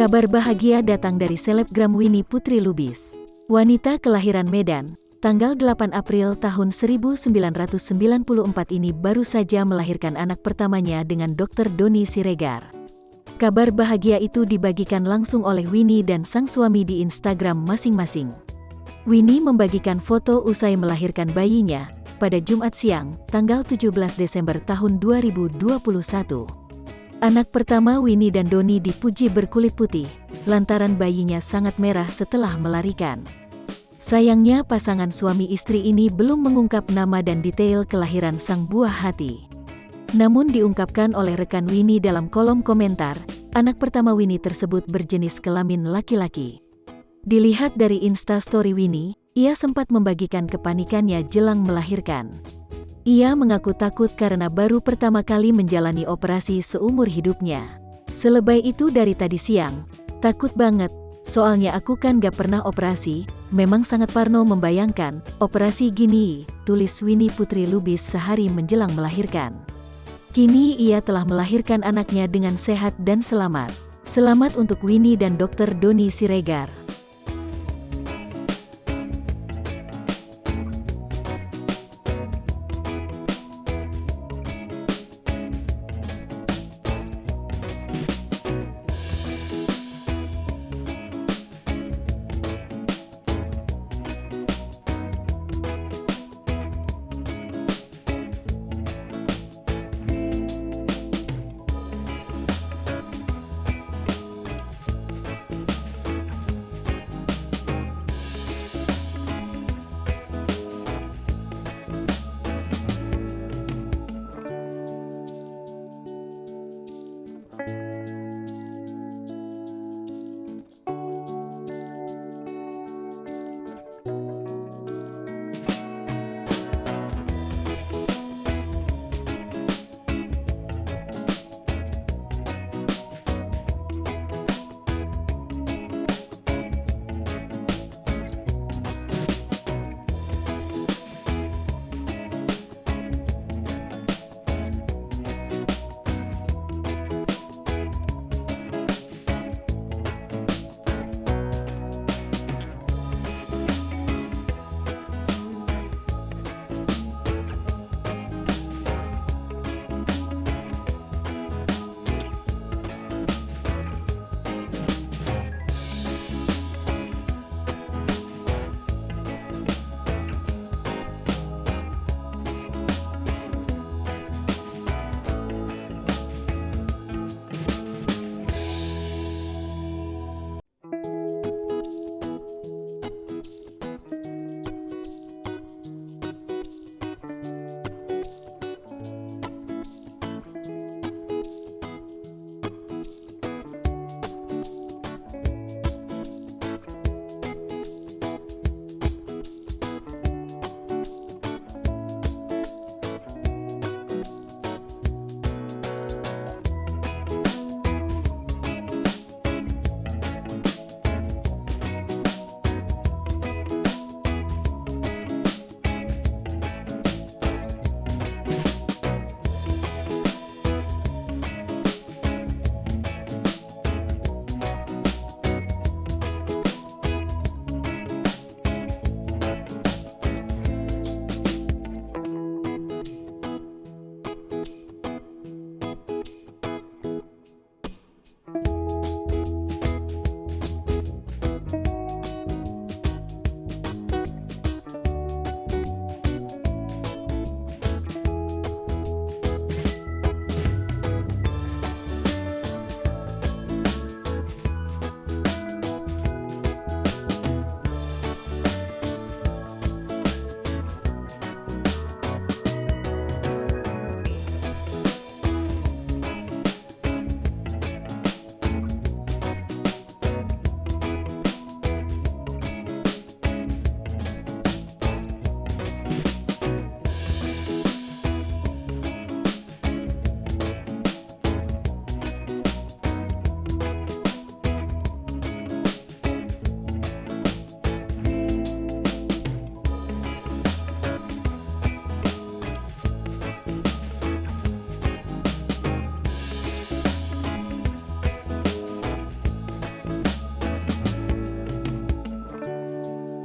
Kabar bahagia datang dari selebgram Winnie Putri Lubis. Wanita kelahiran Medan, tanggal 8 April tahun 1994 ini baru saja melahirkan anak pertamanya dengan Dr. Doni Siregar. Kabar bahagia itu dibagikan langsung oleh Winnie dan sang suami di Instagram masing-masing. Winnie membagikan foto usai melahirkan bayinya pada Jumat siang, tanggal 17 Desember tahun 2021. Anak pertama Winnie dan Doni dipuji berkulit putih, lantaran bayinya sangat merah setelah melahirkan. Sayangnya pasangan suami istri ini belum mengungkap nama dan detail kelahiran sang buah hati. Namun diungkapkan oleh rekan Winnie dalam kolom komentar, anak pertama Winnie tersebut berjenis kelamin laki-laki. Dilihat dari Instastory Winnie, ia sempat membagikan kepanikannya jelang melahirkan. Ia mengaku takut karena baru pertama kali menjalani operasi seumur hidupnya. Selebay itu dari tadi siang, takut banget, soalnya aku kan gak pernah operasi, memang sangat parno membayangkan, operasi gini, tulis Winnie Putri Lubis sehari menjelang melahirkan. Kini ia telah melahirkan anaknya dengan sehat dan selamat. Selamat untuk Winnie dan Dr. Doni Siregar.